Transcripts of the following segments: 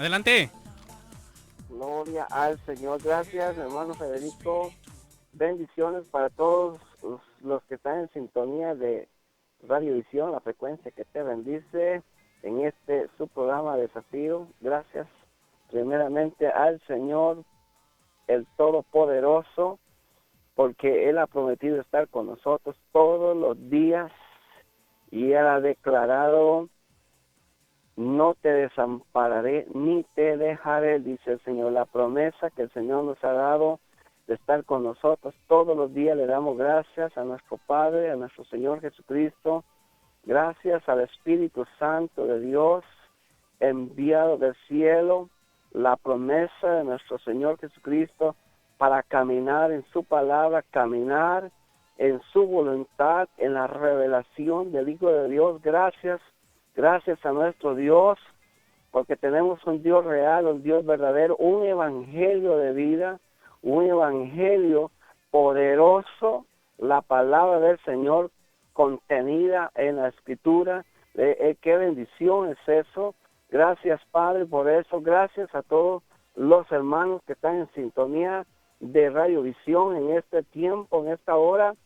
Adelante. Gloria al Señor. Gracias, hermano Federico. Bendiciones para todos los que están en sintonía de Radiovisión, la frecuencia que te bendice en este su programa Desafío. Gracias primeramente al Señor, el Todopoderoso, porque Él ha prometido estar con nosotros todos los días y Él ha declarado: no te desampararé ni te dejaré, dice el Señor. La promesa que el Señor nos ha dado de estar con nosotros todos los días. Le damos gracias a nuestro Padre, a nuestro Señor Jesucristo. Gracias al Espíritu Santo de Dios, enviado del cielo, la promesa de nuestro Señor Jesucristo para caminar en su palabra, caminar en su voluntad, en la revelación del Hijo de Dios. Gracias a nuestro Dios, porque tenemos un Dios real, un Dios verdadero, un evangelio de vida, un evangelio poderoso, la palabra del Señor contenida en la Escritura. Qué bendición es eso. Gracias, Padre, por eso. Gracias a todos los hermanos que están en sintonía de Radiovisión en este tiempo, en esta hora.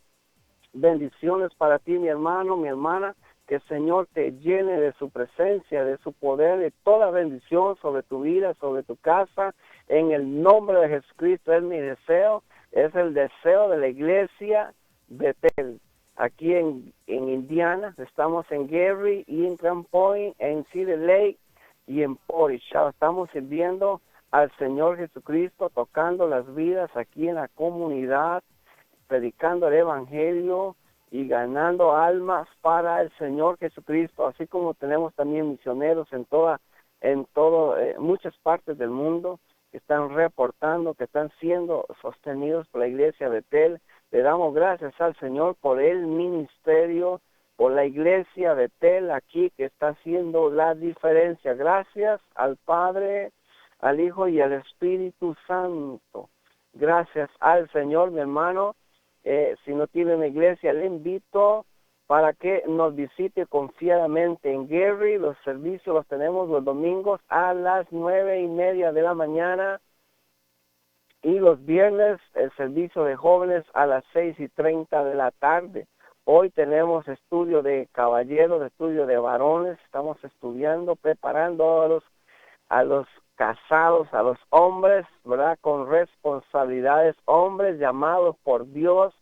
Bendiciones para ti, mi hermano, mi hermana. Que el Señor te llene de su presencia, de su poder, de toda bendición sobre tu vida, sobre tu casa. En el nombre de Jesucristo es mi deseo, es el deseo de la iglesia de Betel. Aquí en Indiana, estamos en Gary y en Grand Point, en City Lake y en Portage. Estamos sirviendo al Señor Jesucristo, tocando las vidas aquí en la comunidad, predicando el evangelio y ganando almas para el Señor Jesucristo, así como tenemos también misioneros en muchas partes del mundo que están reportando, que están siendo sostenidos por la iglesia de Betel. Le damos gracias al Señor por el ministerio, por la iglesia de Betel aquí que está haciendo la diferencia. Gracias al Padre, al Hijo y al Espíritu Santo. Gracias al Señor, mi hermano. Si no tiene una iglesia, le invito para que nos visite confiadamente en Gary. Los servicios los tenemos los domingos a las 9:30 de la mañana y los viernes el servicio de jóvenes a las 6:30 de la tarde. Hoy tenemos estudio de caballeros, estudio de varones. Estamos estudiando, preparando a los casados, a los hombres, ¿verdad? Con responsabilidades, hombres llamados por Dios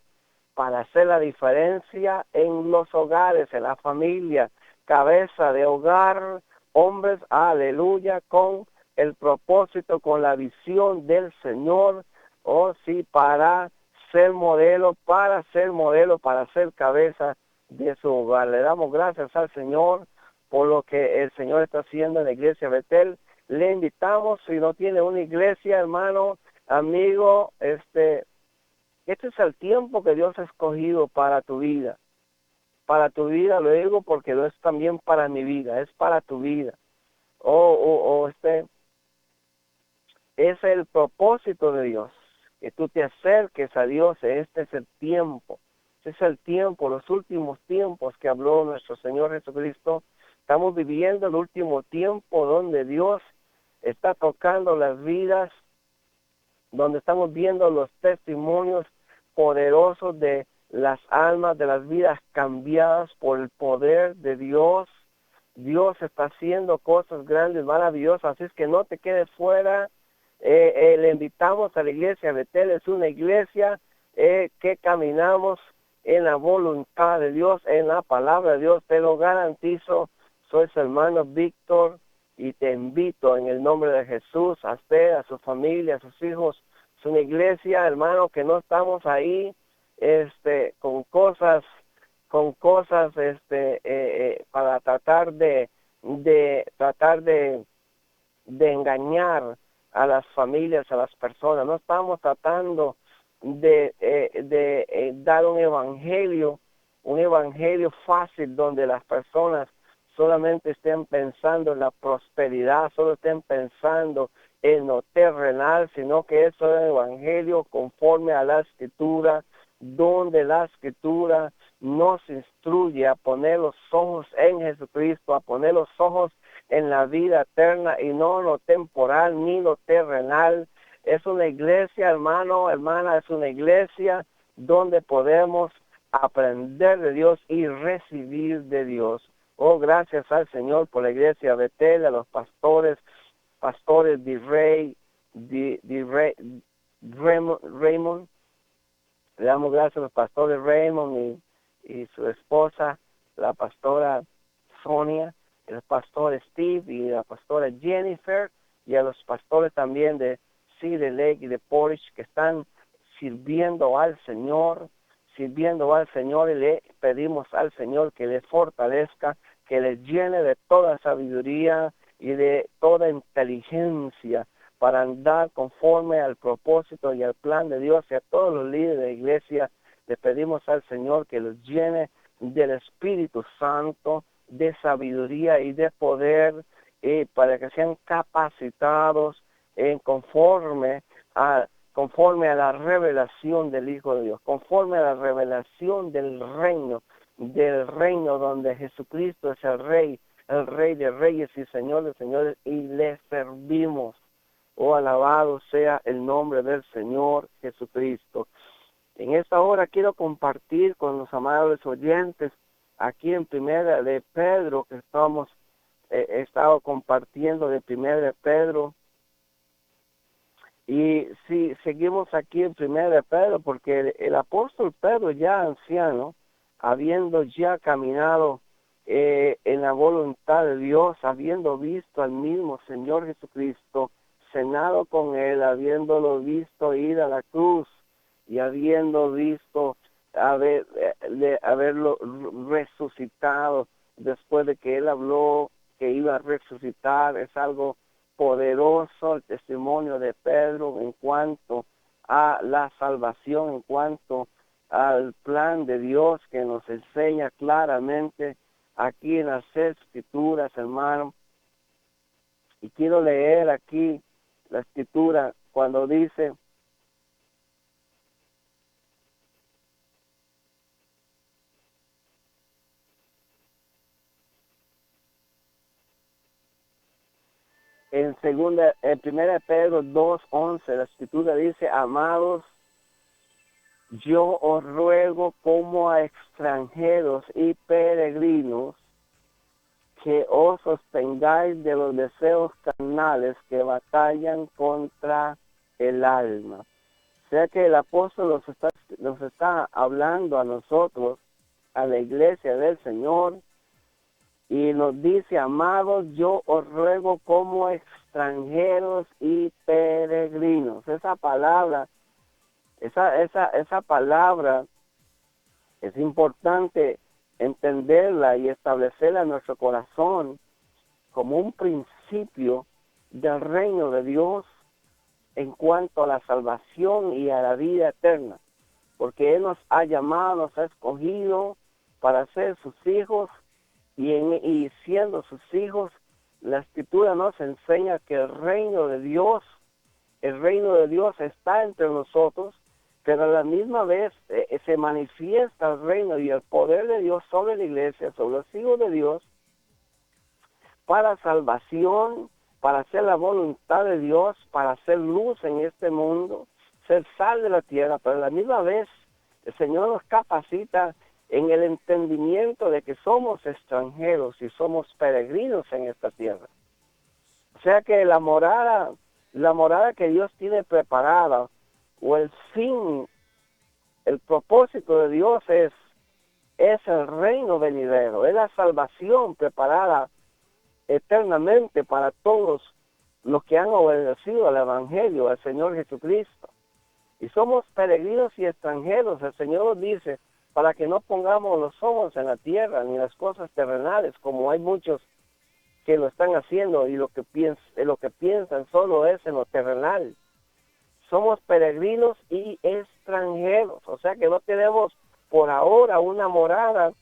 para hacer la diferencia en los hogares, en la familia, cabeza de hogar, hombres, aleluya, con el propósito, con la visión del Señor, para ser modelo, para ser cabeza de su hogar. Le damos gracias al Señor por lo que el Señor está haciendo en la iglesia Betel. Le invitamos, si no tiene una iglesia, hermano, amigo, este es el tiempo que Dios ha escogido para tu vida. Para tu vida, lo digo porque lo es también para mi vida, es para tu vida. Es el propósito de Dios, que tú te acerques a Dios. Este es el tiempo, los últimos tiempos que habló nuestro Señor Jesucristo. Estamos viviendo el último tiempo donde Dios está tocando las vidas, donde estamos viendo los testimonios poderosos de las almas, de las vidas cambiadas por el poder de Dios. Dios está haciendo cosas grandes, maravillosas, así es que no te quedes fuera. Le invitamos a la iglesia Betel. Es una iglesia que caminamos en la voluntad de Dios, en la palabra de Dios, te lo garantizo. Soy su hermano Víctor y te invito en el nombre de Jesús a usted, a su familia, a sus hijos. Es una iglesia, hermano, que no estamos ahí con cosas para tratar de engañar a las familias, a las personas. No estamos tratando de dar un evangelio fácil donde las personas solamente estén pensando en la prosperidad, solo estén pensando en lo terrenal, sino que eso es un evangelio conforme a la Escritura, donde la Escritura nos instruye a poner los ojos en Jesucristo, a poner los ojos en la vida eterna y no lo temporal ni lo terrenal. Es una iglesia, hermano, hermana, es una iglesia donde podemos aprender de Dios y recibir de Dios. Oh, gracias al Señor por la iglesia Betel, a los pastores Raymond. Le damos gracias a los pastores Raymond y su esposa, la pastora Sonia, el pastor Steve y la pastora Jennifer, y a los pastores también de Cedar Lake y de Portage que están sirviendo al Señor, y le pedimos al Señor que les fortalezca, que les llene de toda sabiduría y de toda inteligencia para andar conforme al propósito y al plan de Dios. Y a todos los líderes de la iglesia le pedimos al Señor que los llene del Espíritu Santo, de sabiduría y de poder, para que sean capacitados conforme a la revelación del Hijo de Dios, conforme a la revelación del reino donde Jesucristo es el Rey de reyes y Señor de señores, y le servimos. Oh, alabado sea el nombre del Señor Jesucristo. En esta hora quiero compartir con los amables oyentes aquí en Primera de Pedro, que he estado compartiendo de Primera de Pedro. Y si seguimos aquí en Primera de Pedro, porque el apóstol Pedro, ya anciano, habiendo ya caminado en la voluntad de Dios, habiendo visto al mismo Señor Jesucristo, cenado con él, habiéndolo visto ir a la cruz y habiendo visto haberlo resucitado después de que él habló que iba a resucitar. Es algo poderoso el testimonio de Pedro en cuanto a la salvación, en cuanto al plan de Dios que nos enseña claramente aquí en las Escrituras, hermano. Y quiero leer aquí la Escritura cuando dice: en primera Pedro 2:11, la Escritura dice: amados, yo os ruego como a extranjeros y peregrinos que os sostengáis de los deseos carnales que batallan contra el alma. O sea que el apóstol nos está hablando a nosotros, a la iglesia del Señor, y nos dice: amados, yo os ruego como extranjeros y peregrinos. Esa palabra es importante entenderla y establecerla en nuestro corazón como un principio del reino de Dios en cuanto a la salvación y a la vida eterna, porque Él nos ha llamado, nos ha escogido para ser sus hijos, y siendo sus hijos, la Escritura nos enseña que el reino de Dios está entre nosotros, pero a la misma vez se manifiesta el reino y el poder de Dios sobre la iglesia, sobre los hijos de Dios, para salvación, para hacer la voluntad de Dios, para hacer luz en este mundo, ser sal de la tierra. Pero a la misma vez el Señor nos capacita en el entendimiento de que somos extranjeros y somos peregrinos en esta tierra. O sea que la morada que Dios tiene preparada, o el fin, el propósito de Dios es el reino venidero, es la salvación preparada eternamente para todos los que han obedecido al Evangelio, al Señor Jesucristo. Y somos peregrinos y extranjeros. El Señor nos dice, para que no pongamos los ojos en la tierra ni en las cosas terrenales, como hay muchos que lo están haciendo, y lo que piensan solo es en lo terrenal. Somos peregrinos y extranjeros, o sea que no tenemos por ahora una morada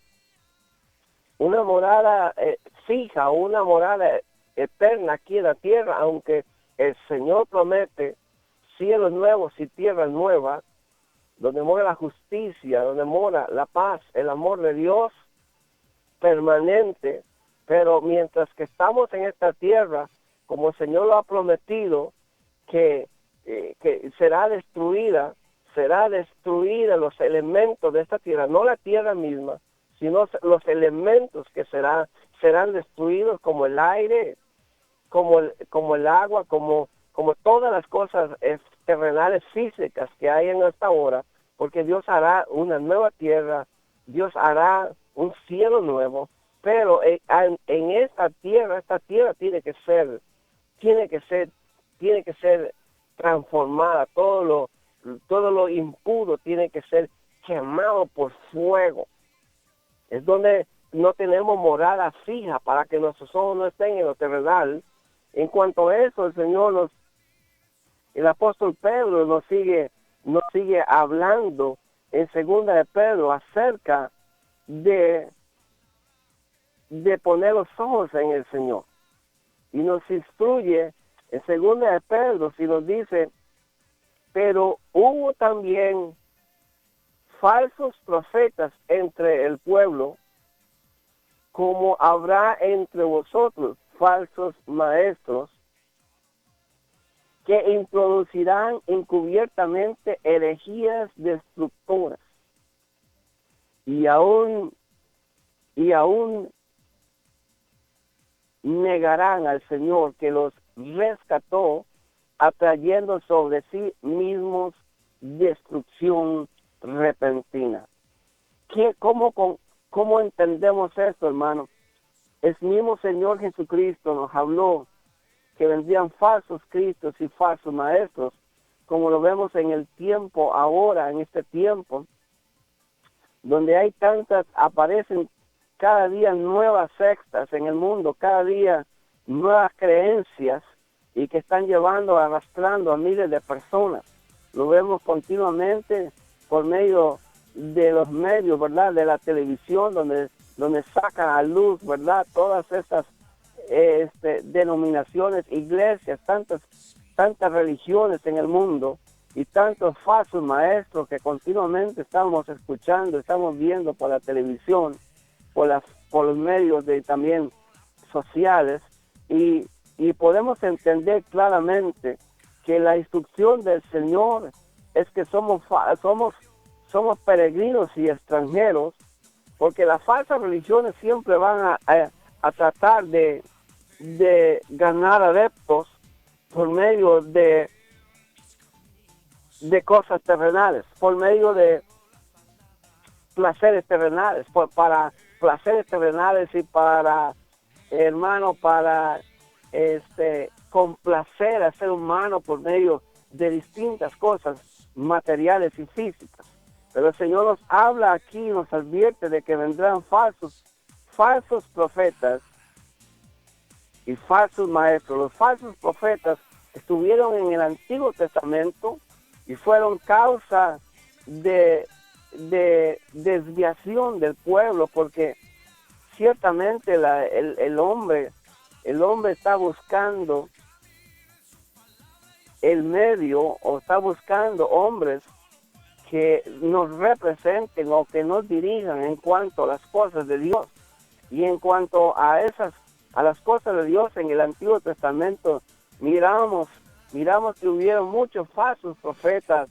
fija, una morada eterna aquí en la tierra, aunque el Señor promete cielos nuevos y tierras nuevas, donde mora la justicia, donde mora la paz, el amor de Dios permanente. Pero mientras que estamos en esta tierra, como el Señor lo ha prometido, que será destruida los elementos de esta tierra, no la tierra misma, sino los elementos que serán destruidos, como el aire, como el agua, como todas las cosas terrenales físicas que hay en esta hora, porque Dios hará una nueva tierra, Dios hará un cielo nuevo, pero en esta tierra tiene que ser transformada, todo lo impuro tiene que ser quemado por fuego. Es donde no tenemos morada fija para que nuestros ojos no estén en lo terrenal. En cuanto a eso, el apóstol Pedro nos sigue hablando en segunda de Pedro acerca de poner los ojos en el Señor. Y nos instruye en segunda de Pedro, si nos dice, pero hubo también falsos profetas entre el pueblo, como habrá entre vosotros falsos maestros, que introducirán encubiertamente herejías destructoras, y aún negarán al Señor que los rescató, atrayendo sobre sí mismos destrucción repentina. ¿Cómo entendemos esto, hermano? El mismo Señor Jesucristo nos habló que vendrían falsos cristos y falsos maestros, como lo vemos en el tiempo ahora, en este tiempo, donde hay aparecen cada día nuevas sectas en el mundo, cada día nuevas creencias, y que están arrastrando a miles de personas. Lo vemos continuamente por medio de los medios, ¿verdad?, de la televisión, donde sacan a luz, ¿verdad?, todas estas denominaciones, iglesias, tantas religiones en el mundo, y tantos falsos maestros que continuamente estamos escuchando, estamos viendo por la televisión, por los medios también sociales, y podemos entender claramente que la instrucción del Señor es que somos peregrinos y extranjeros, porque las falsas religiones siempre van a tratar de ganar adeptos por medio de cosas terrenales, por medio de placeres terrenales, para placeres terrenales y para complacer al ser humano por medio de distintas cosas materiales y físicas. Pero el Señor nos habla aquí, nos advierte de que vendrán falsos profetas y falsos maestros. Los falsos profetas estuvieron en el Antiguo Testamento y fueron causa de desviación del pueblo, porque ciertamente el hombre está buscando el medio, o está buscando hombres que nos representen o que nos dirijan en cuanto a las cosas de Dios. Y en cuanto a las cosas de Dios en el Antiguo Testamento, miramos que hubieron muchos falsos profetas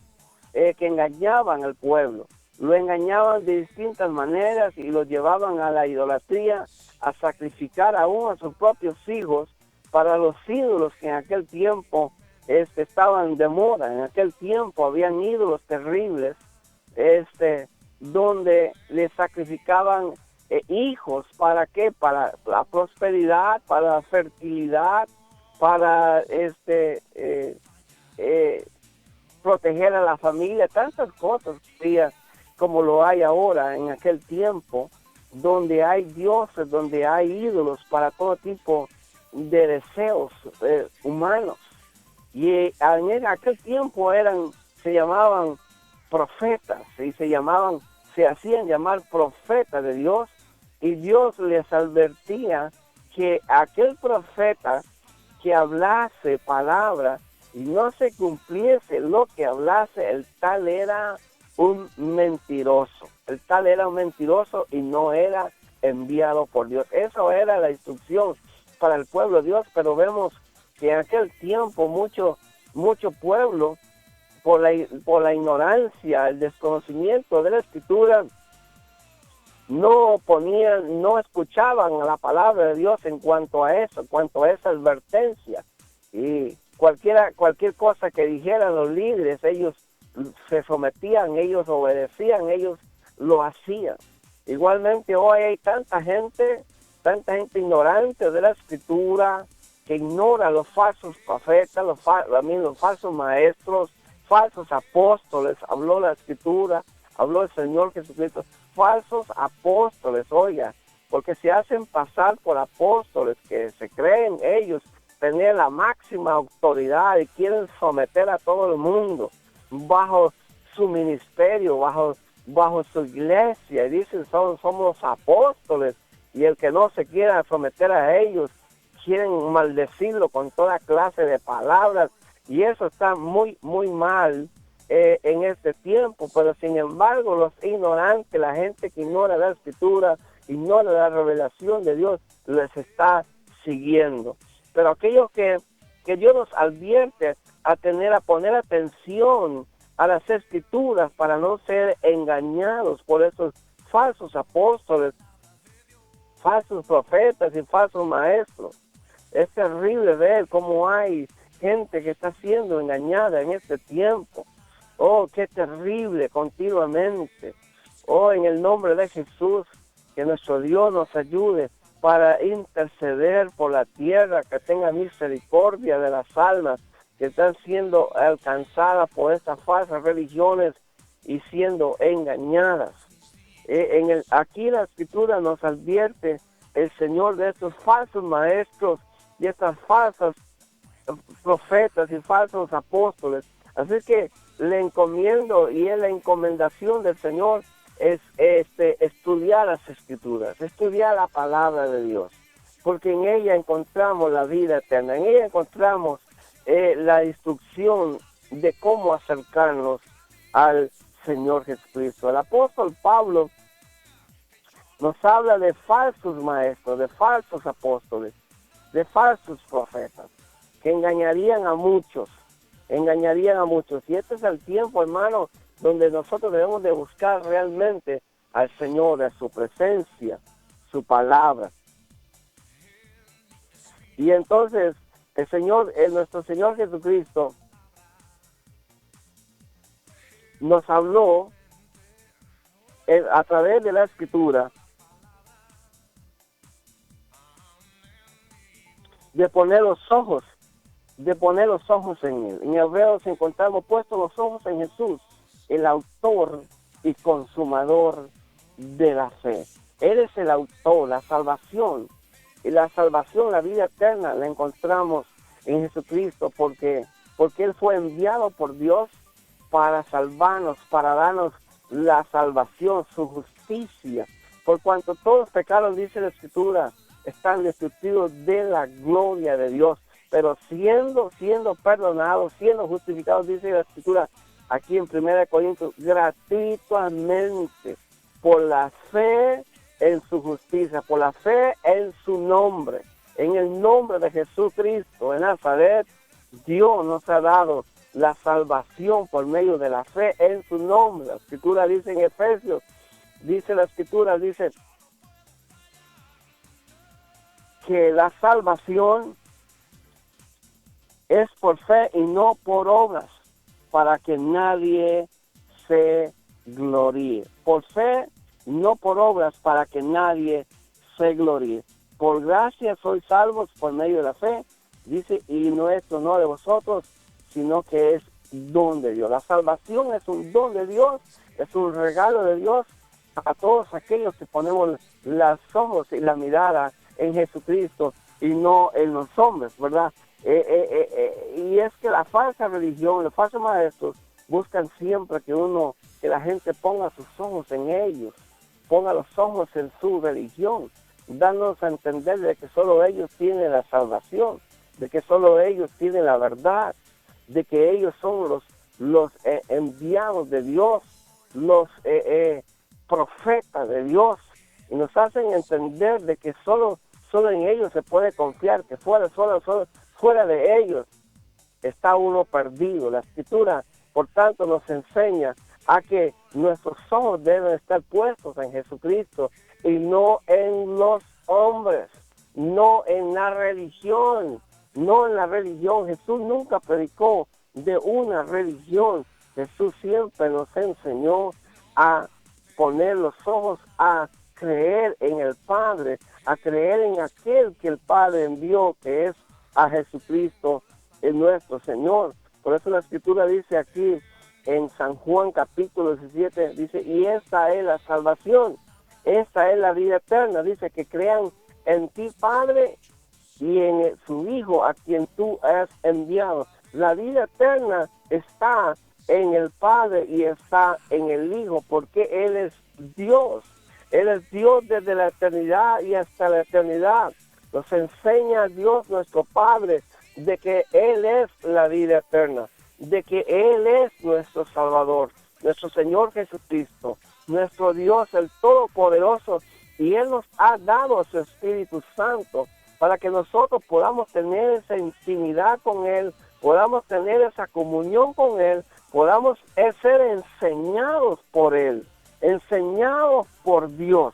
que engañaban al pueblo. Lo engañaban de distintas maneras y lo llevaban a la idolatría, a sacrificar aún a sus propios hijos para los ídolos que en aquel tiempo estaban de moda. En aquel tiempo habían ídolos terribles, donde le sacrificaban hijos. ¿Para qué? Para la prosperidad, para la fertilidad, para proteger a la familia, tantas cosas como lo hay ahora en aquel tiempo, donde hay dioses, donde hay ídolos para todo tipo de deseos humanos. Y en aquel tiempo se llamaban profetas, y se hacían llamar profetas de Dios, y Dios les advertía que aquel profeta que hablase palabra y no se cumpliese lo que hablase, el tal era un mentiroso. El tal era un mentiroso y no era enviado por Dios. Eso era la instrucción para el pueblo de Dios, pero vemos que en aquel tiempo mucho pueblo, por la ignorancia, el desconocimiento de la Escritura, no escuchaban a la palabra de Dios en cuanto a eso, en cuanto a esa advertencia. Y cualquier cosa que dijeran los líderes, ellos se sometían, ellos obedecían, ellos lo hacían. Igualmente hoy hay tanta gente ignorante de la Escritura, que ignora los falsos profetas, los falsos maestros, falsos apóstoles. Habló la Escritura, habló el Señor Jesucristo, falsos apóstoles, oiga, porque se hacen pasar por apóstoles, que se creen ellos tener la máxima autoridad y quieren someter a todo el mundo bajo su ministerio, bajo su iglesia, y dicen somos los apóstoles, y el que no se quiera someter a ellos, quieren maldecirlo con toda clase de palabras, y eso está muy mal en este tiempo. Pero sin embargo los ignorantes, la gente que ignora la Escritura, ignora la revelación de Dios, les está siguiendo. Pero aquellos que Dios nos advierte a poner atención a las Escrituras para no ser engañados por esos falsos apóstoles, falsos profetas y falsos maestros. Es terrible ver cómo hay gente que está siendo engañada en este tiempo. Oh, qué terrible, continuamente. Oh, en el nombre de Jesús, que nuestro Dios nos ayude para interceder por la tierra, que tenga misericordia de las almas que están siendo alcanzadas por estas falsas religiones y siendo engañadas. Aquí la Escritura nos advierte el Señor de estos falsos maestros, de estas falsas profetas y falsos apóstoles. Así que le encomiendo, y es la encomendación del Señor, es estudiar las Escrituras, estudiar la palabra de Dios, porque en ella encontramos la vida eterna, en ella encontramos la instrucción de cómo acercarnos al Señor Jesucristo. El apóstol Pablo nos habla de falsos maestros, de falsos apóstoles, de falsos profetas, que engañarían a muchos. Y este es el tiempo, hermano, donde nosotros debemos de buscar realmente al Señor, a su presencia, su palabra. Y entonces nuestro Señor Jesucristo nos habló a través de la Escritura de poner los ojos en Él. En Hebreos encontramos puestos los ojos en Jesús, el autor y consumador de la fe. Él es el autor, la salvación. Y la salvación, la vida eterna, la encontramos en Jesucristo, porque Él fue enviado por Dios para salvarnos, para darnos la salvación, su justicia. Por cuanto todos pecaron, dice la Escritura, están destituidos de la gloria de Dios. Pero siendo perdonados, siendo justificados, dice la Escritura aquí en 1 Corintios, gratuitamente, por la fe en su justicia, por la fe en su nombre, en el nombre de Jesucristo de Nazaret. Dios nos ha dado la salvación por medio de la fe en su nombre. La Escritura dice en Efesios, dice que la salvación es por fe y no por obras, para que nadie se gloríe. Por fe, no por obras, para que nadie se gloríe. Por gracia sois salvos por medio de la fe, dice, y no esto no de vosotros, sino que es don de Dios. La salvación es un don de Dios, es un regalo de Dios a todos aquellos que ponemos los ojos y la mirada en Jesucristo y no en los hombres, ¿verdad? Y es que la falsa religión, los falsos maestros buscan siempre que la gente ponga sus ojos en ellos, ponga los ojos en su religión, dándonos a entender de que solo ellos tienen la salvación, de que solo ellos tienen la verdad, de que ellos son los enviados de Dios. los profetas de Dios, y nos hacen entender de que solo en ellos se puede confiar, que fuera de ellos está uno perdido. La Escritura, por tanto, nos enseña a que nuestros ojos deben estar puestos en Jesucristo y no en los hombres, no en la religión, no en la religión. Jesús nunca predicó de una religión. Jesús siempre nos enseñó a poner los ojos, a creer en el Padre, a creer en aquel que el Padre envió, que es a Jesucristo, en nuestro Señor. Por eso la Escritura dice aquí en San Juan capítulo 17, dice, y esta es la salvación, esta es la vida eterna, dice, que crean en ti, Padre, y en su Hijo, a quien tú has enviado. La vida eterna está en el Padre y está en el Hijo, porque Él es Dios. Él es Dios desde la eternidad y hasta la eternidad. Nos enseña Dios nuestro Padre de que Él es la vida eterna, de que Él es nuestro Salvador, nuestro Señor Jesucristo, nuestro Dios, el Todopoderoso, y Él nos ha dado su Espíritu Santo para que nosotros podamos tener esa intimidad con Él, podamos tener esa comunión con Él, podamos ser enseñados por Él, enseñados por Dios,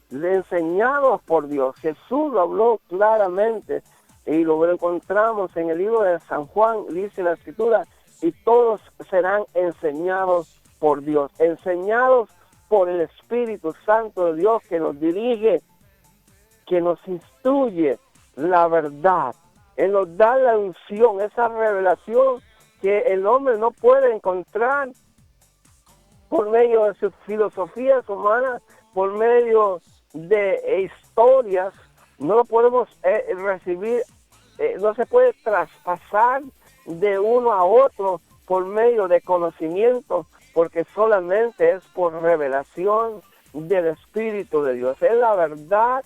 enseñados por Dios. Jesús lo habló claramente y lo encontramos en el libro de San Juan, dice la Escritura, y todos serán enseñados por Dios, enseñados por el Espíritu Santo de Dios, que nos dirige, que nos instruye la verdad. Él nos da la unción, esa revelación que el hombre no puede encontrar por medio de sus filosofías humanas, por medio de historias. No lo podemos recibir, no se puede traspasar de uno a otro por medio de conocimiento, porque solamente es por revelación del Espíritu de Dios. Es la verdad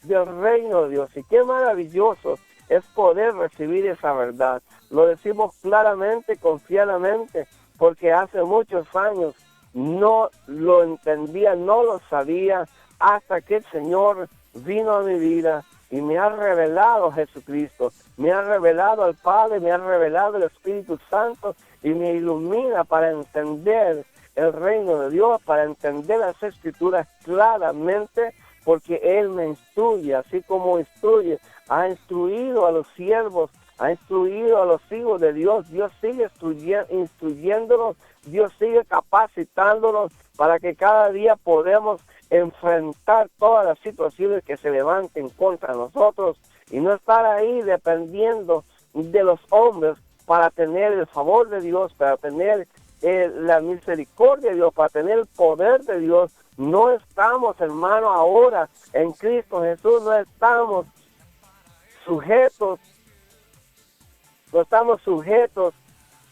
del reino de Dios. Y qué maravilloso es poder recibir esa verdad. Lo decimos claramente, confiadamente, porque hace muchos años no lo entendía, no lo sabía, hasta que el Señor vino a mi vida y me ha revelado Jesucristo, me ha revelado al Padre, me ha revelado el Espíritu Santo y me ilumina para entender el reino de Dios, para entender las Escrituras claramente, porque Él me instruye, así como instruye, ha instruido a los siervos, ha instruido a los hijos de Dios. Dios sigue instruyéndonos, Dios sigue capacitándonos para que cada día podamos enfrentar todas las situaciones que se levanten contra nosotros y no estar ahí dependiendo de los hombres para tener el favor de Dios, para tener la misericordia de Dios, para tener el poder de Dios. No estamos, hermano, ahora en Cristo Jesús, no estamos sujetos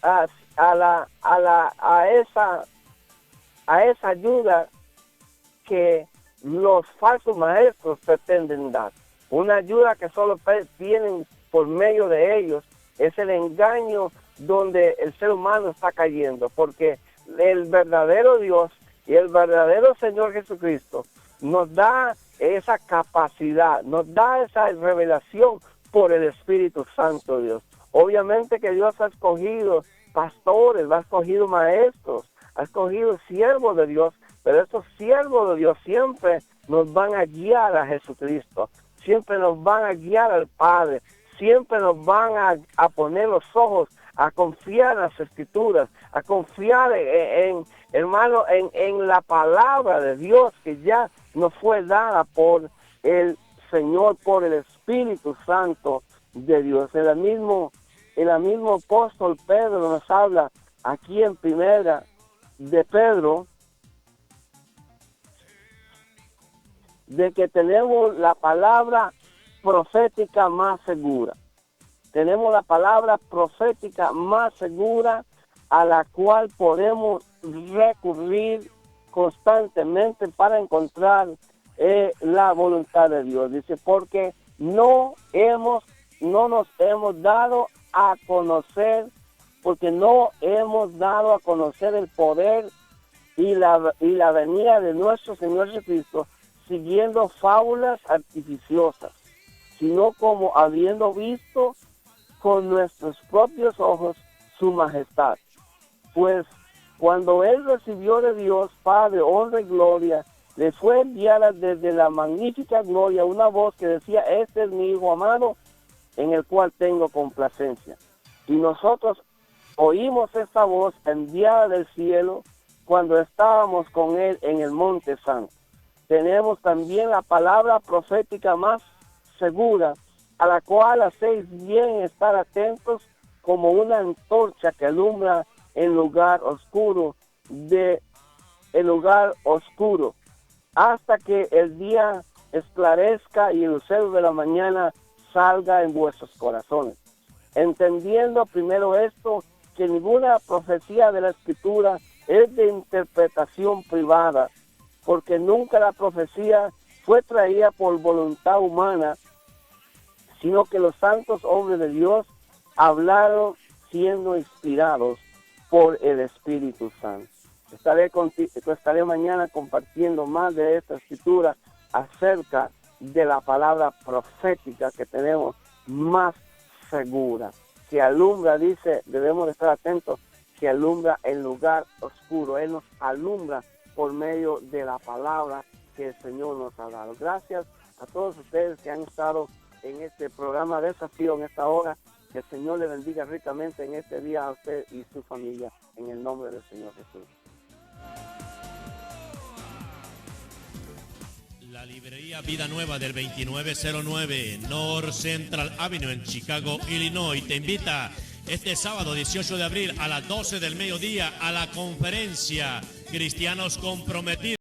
a esa ayuda que los falsos maestros pretenden dar. Una ayuda que solo tienen por medio de ellos. Es el engaño donde el ser humano está cayendo, porque el verdadero Dios y el verdadero Señor Jesucristo nos da esa capacidad, nos da esa revelación por el Espíritu Santo de Dios. Obviamente que Dios ha escogido pastores, ha escogido maestros, ha escogido siervos de Dios, pero estos siervos de Dios siempre nos van a guiar a Jesucristo, siempre nos van a guiar al Padre, siempre nos van a poner los ojos, a confiar en las Escrituras, a confiar hermano, en la palabra de Dios que ya nos fue dada por el Señor, por el Espíritu Santo de Dios. El mismo apóstol Pedro nos habla aquí en Primera de Pedro de que tenemos la palabra profética más segura. Tenemos la palabra profética más segura a la cual podemos recurrir constantemente para encontrar la voluntad de Dios. Dice, porque no nos hemos dado a conocer, porque no hemos dado a conocer el poder y la venida de nuestro Señor Jesucristo siguiendo fábulas artificiosas, sino como habiendo visto con nuestros propios ojos su majestad. Pues cuando él recibió de Dios Padre honra y gloria, le fue enviada desde la magnífica gloria una voz que decía: este es mi Hijo amado, en el cual tengo complacencia. Y nosotros oímos esta voz enviada del cielo cuando estábamos con él en el Monte Santo. Tenemos también la palabra profética más segura, a la cual hacéis bien estar atentos como una antorcha que alumbra en lugar oscuro hasta que el día esclarezca y el lucero de la mañana salga en vuestros corazones. Entendiendo primero esto, que ninguna profecía de la Escritura es de interpretación privada, porque nunca la profecía fue traída por voluntad humana, sino que los santos hombres de Dios hablaron siendo inspirados por el Espíritu Santo. Estaré mañana compartiendo más de esta escritura acerca de la palabra profética que tenemos más segura, que alumbra, dice, debemos estar atentos, que alumbra el lugar oscuro. Él nos alumbra por medio de la palabra que el Señor nos ha dado. Gracias a todos ustedes que han estado en este programa de Desafío en esta hora. Que el Señor le bendiga ricamente en este día a usted y su familia, en el nombre del Señor Jesús. La librería Vida Nueva del 2909 North Central Avenue en Chicago, Illinois, te invita este sábado 18 de abril a las 12 del mediodía a la conferencia Cristianos Comprometidos.